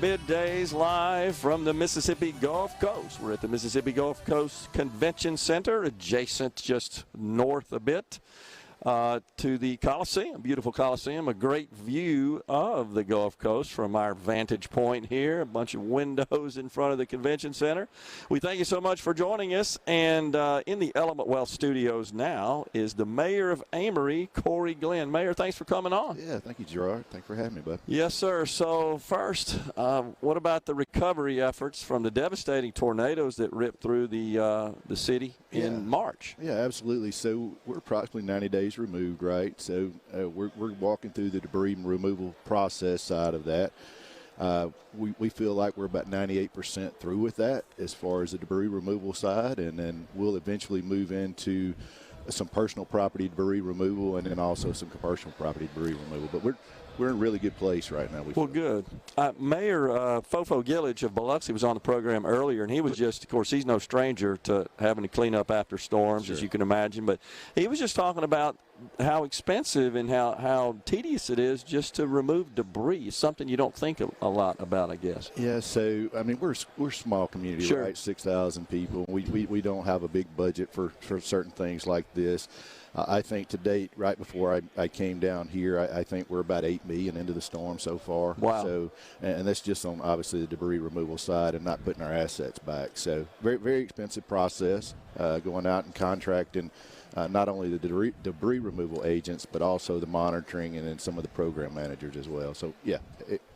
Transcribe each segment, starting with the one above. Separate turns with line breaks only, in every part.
Middays live from the Mississippi Gulf Coast. We're at the Mississippi Gulf Coast Convention Center, adjacent just north a bit to the Coliseum, beautiful Coliseum, a great view of the Gulf Coast from our vantage point here, a bunch of windows in front of the convention center. We thank you so much for joining us, and in the Element Wealth studios now is the mayor of Amory, Corey Glenn. Mayor, thanks for coming on.
Yeah, thank you, Gerard. Thanks for having me, bud.
Yes, sir. So first, what about the recovery efforts from the devastating tornadoes that ripped through the city in March?
Yeah, absolutely. So we're approximately 90 days removed, right? So we're walking through the debris removal process side of that. We feel like we're about 98% through with that as far as the debris removal side, and then we'll eventually move into some personal property debris removal and then also some commercial property debris removal. But we're in a really good place right now.
Well, good. Mayor Fofo Gillage of Biloxi was on the program earlier, and he was just, of course, he's no stranger to having to clean up after storms, as you can imagine. But he was just talking about how expensive and how tedious it is just to remove debris, something you don't think a lot about, I guess.
Yeah, so, I mean, we're a small community, right? 6,000 people. We don't have a big budget for certain things like this. I think to date, right before I came down here, I think we're about $8 million into the storm so far.
Wow.
So, and that's just on obviously the debris removal side and not putting our assets back. So very, very expensive process, going out and contracting not only the debris removal agents, but also the monitoring and then some of the program managers as well. So, yeah,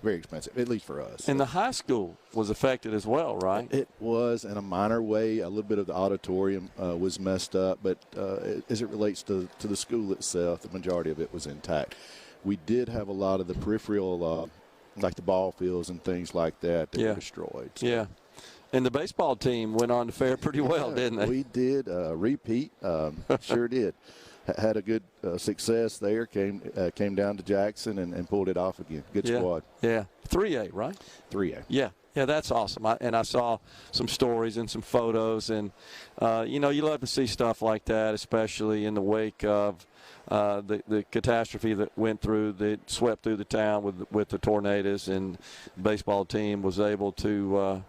very expensive, at least for us.
And the high school was affected as well, right?
It was in a minor way. A little bit of the auditorium was messed up, but as it relates to the school itself, the majority of it was intact. We did have a lot of the peripheral, like the ball fields and things like that were destroyed. So.
Yeah. And the baseball team went on to fare pretty well, didn't they?
We did. Repeat. Sure did. Had a good success there. Came down to Jackson and pulled it off again. Good squad.
Yeah. 3A, right?
3A.
Yeah. Yeah, that's awesome. I saw some stories and some photos. And, you love to see stuff like that, especially in the wake of the catastrophe that that swept through the town with the tornadoes. And the baseball team was able to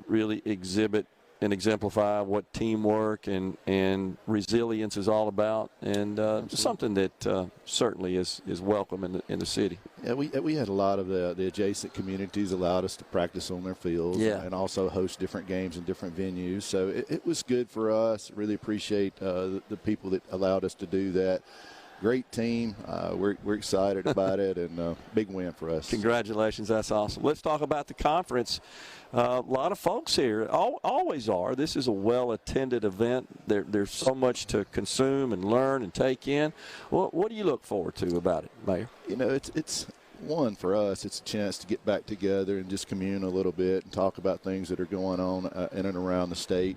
really exhibit and exemplify what teamwork and resilience is all about, and something that certainly is welcome in the city.
Yeah, we had a lot of the adjacent communities allowed us to practice on their fields and also host different games in different venues. So it was good for us. Really appreciate the people that allowed us to do that. Great team. We're excited about it, and big win for us.
Congratulations. That's awesome. Let's talk about the conference. A lot of folks here, always are. This is a well-attended event. There's so much to consume and learn and take in. What do you look forward to about it, Mayor?
It's one, for us, it's a chance to get back together and just commune a little bit and talk about things that are going on in and around the state.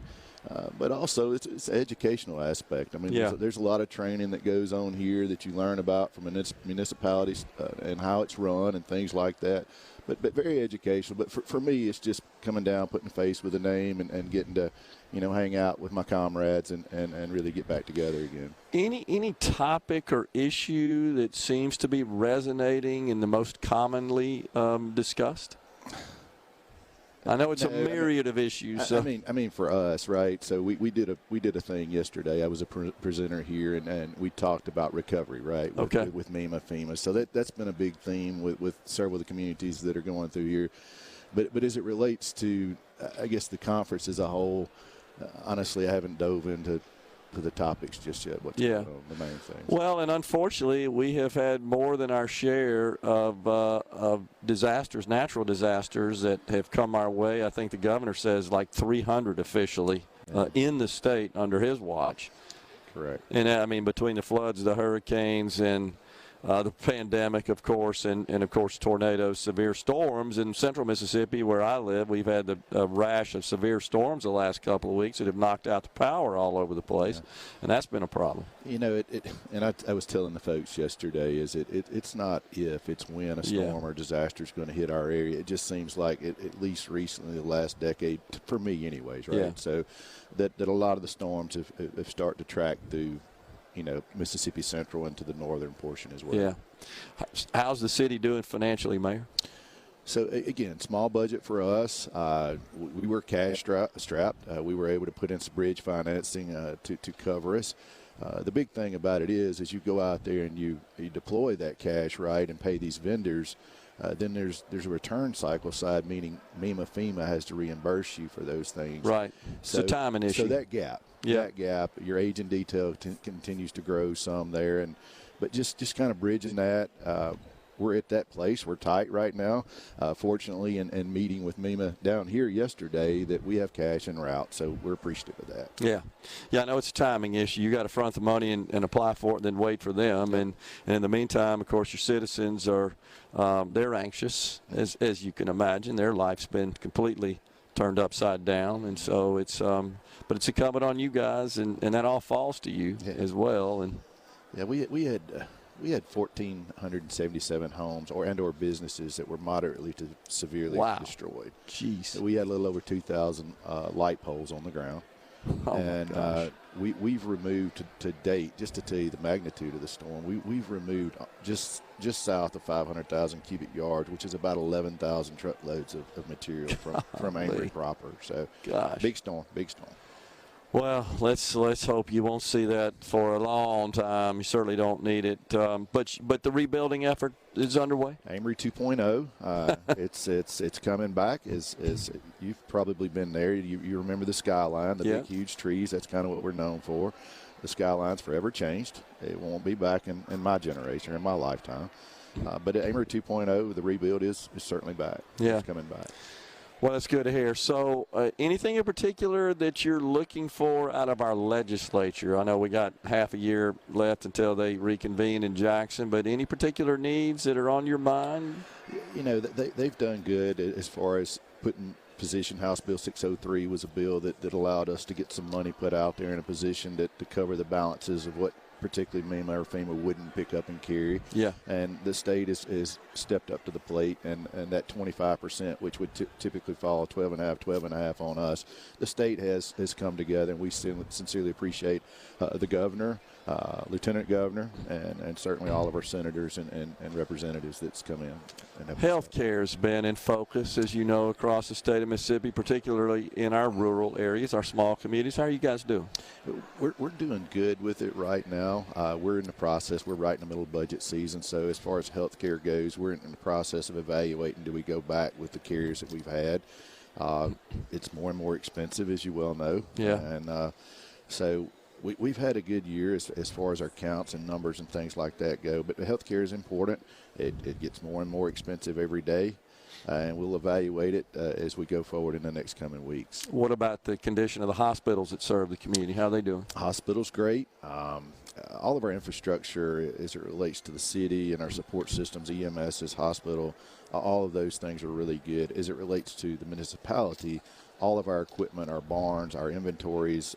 But also, it's an educational aspect. I mean, there's a lot of training that goes on here that you learn about from municipalities and how it's run and things like that. But very educational. But for me, it's just coming down, putting a face with a name, and getting to, hang out with my comrades and really get back together again.
Any topic or issue that seems to be resonating and the most commonly discussed? I know it's a myriad of issues. So.
I mean, for us, right? So we did a thing yesterday. I was a presenter here, and we talked about recovery, right? With FEMA. So that's been a big theme with several of the communities that are going through here. But as it relates to, I guess, the conference as a whole, honestly, I haven't dove into the topics just yet. What's going on, the main things.
Well, and unfortunately, we have had more than our share of disasters, natural disasters that have come our way. I think the governor says like 300 officially in the state under his watch.
Correct.
And I mean, between the floods, the hurricanes, and the pandemic, of course, and of course, tornadoes, severe storms. In central Mississippi, where I live, we've had a rash of severe storms the last couple of weeks that have knocked out the power all over the place, and that's been a problem.
And I was telling the folks yesterday, it's not if, it's when a storm or disaster is going to hit our area. It just seems like, at least recently, the last decade, for me anyways, right? Yeah. So that a lot of the storms have started to track through Mississippi Central into the northern portion as well.
Yeah. How's the city doing financially, Mayor?
So, again, small budget for us. We were cash strapped. We were able to put in some bridge financing to cover us. The big thing about it is you go out there and you deploy that cash, right, and pay these vendors. Then there's a return cycle side, meaning FEMA has to reimburse you for those things.
Right. So, it's a timing issue.
So that gap, your age and detail continues to grow some there, but just kind of bridging that. We're at that place. We're tight right now. Fortunately, and meeting with MEMA down here yesterday, that we have cash en route, so we're appreciative of that.
Yeah, I know it's a timing issue. You got to front the money and apply for it, and then wait for them. And in the meantime, of course, your citizens are they're anxious, as you can imagine. Their life's been completely turned upside down, and so it's but it's incumbent on you guys, and that all falls to you as well. And we had 1,477 homes or businesses that were moderately to severely destroyed. Jeez.
So we had a little over 2,000 light poles on the ground. And we've removed to date, just to tell you the magnitude of the storm, we've removed just south of 500,000 cubic yards, which is about 11,000 truckloads of material from Amory proper. So big storm.
Well, let's hope you won't see that for a long time. You certainly don't need it. But the rebuilding effort is underway.
Amory 2.0. It's coming back. As you've probably been there. You remember the skyline, the big huge trees. That's kind of what we're known for. The skyline's forever changed. It won't be back in my generation or in my lifetime. But Amory 2.0, the rebuild is certainly back.
Yeah.
It's coming back.
Well, that's good to hear. So anything in particular that you're looking for out of our legislature? I know we got half a year left until they reconvene in Jackson, but any particular needs that are on your mind?
You know, they've done good as far as putting position. House Bill 603 was a bill that allowed us to get some money put out there in a position to cover the balances of what particularly MEMA or FEMA wouldn't pick up and carry.
Yeah.
And the state is stepped up to the plate, and that 25%, which would typically fall 12.5 on us, the state has come together, and we sincerely appreciate the governor, lieutenant governor, and certainly all of our senators and representatives that's come in.
Health care has been in focus, as you know, across the state of Mississippi, particularly in our rural areas, our small communities. How are you guys doing?
We're doing good with it right now. We're in the process. We're right in the middle of budget season, so as far as health care goes, we're in the process of evaluating, do we go back with the carriers that we've had. It's more and more expensive, as you well know.
Yeah.
And so we've had a good year as far as our counts and numbers and things like that go, but the health care is important. It gets more and more expensive every day. And we'll evaluate it as we go forward in the next coming weeks.
What about the condition of the hospitals that serve the community? How are they doing?
Hospitals, great. All of our infrastructure as it relates to the city and our support systems, EMSs, hospital, all of those things are really good. As it relates to the municipality, all of our equipment, our barns, our inventories,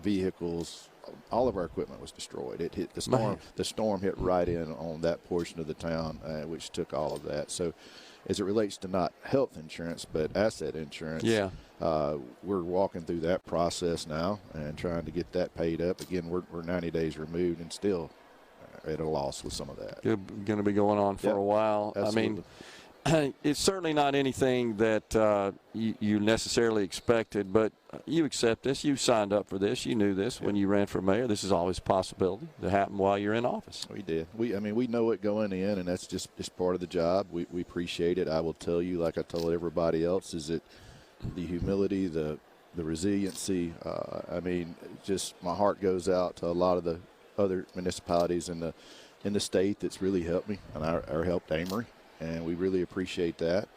vehicles, all of our equipment was destroyed. It hit the storm.
Man.
The storm hit right in on that portion of the town, which took all of that. So as it relates to not health insurance but asset insurance, we're walking through that process now and trying to get that paid up. Again, we're 90 days removed and still at a loss with some of that.
It's going to be going on for a while.
Absolutely.
I mean, it's certainly not anything that you necessarily expected, but you accept this. You signed up for this. You knew this when you ran for mayor. This is always a possibility to happen while you're in office.
We did. We know it going in, and that's just part of the job. We appreciate it. I will tell you, like I told everybody else, is that the humility, the resiliency, just my heart goes out to a lot of the other municipalities in the state that's really helped me and our helped Amory. And we really appreciate that.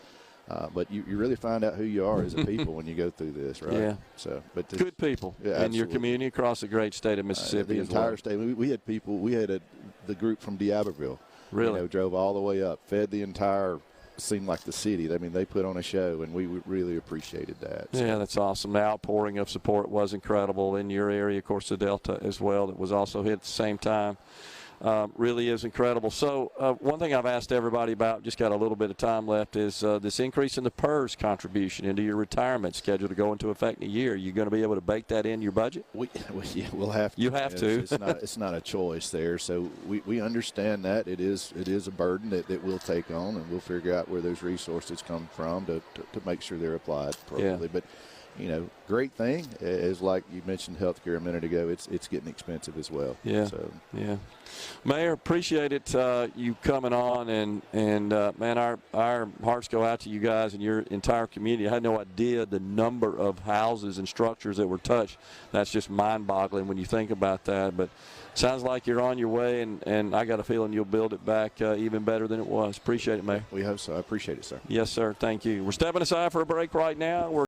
But you really find out who you are as a people when you go through this, right?
Yeah.
So, but
good people in your community across the great state of Mississippi.
The entire state. We had people. We had the group from D'Iberville.
Really?
Drove all the way up, fed the entire. Seemed like the city. I mean, they put on a show, and we really appreciated that. So.
Yeah, that's awesome. The outpouring of support was incredible in your area. Of course, the Delta as well that was also hit at the same time. really is incredible. So one thing I've asked everybody about, just got a little bit of time left, is this increase in the PERS contribution into your retirement schedule to go into effect in a year. You're going to be able to bake that in your budget?
We'll have to.
You have to.
It's not a choice there. So we understand that it is a burden that we'll take on, and we'll figure out where those resources come from to make sure they're applied appropriately.
Yeah.
But great thing is, like you mentioned healthcare a minute ago, it's getting expensive as well.
Yeah.
So.
Yeah. Mayor, appreciate it, you coming on, and man, our hearts go out to you guys and your entire community. I had no idea the number of houses and structures that were touched. That's just mind-boggling when you think about that. But sounds like you're on your way, and I got a feeling you'll build it back even better than it was. Appreciate it, Mayor.
We hope so. I appreciate it, sir.
Yes, sir. Thank you. We're stepping aside for a break right now.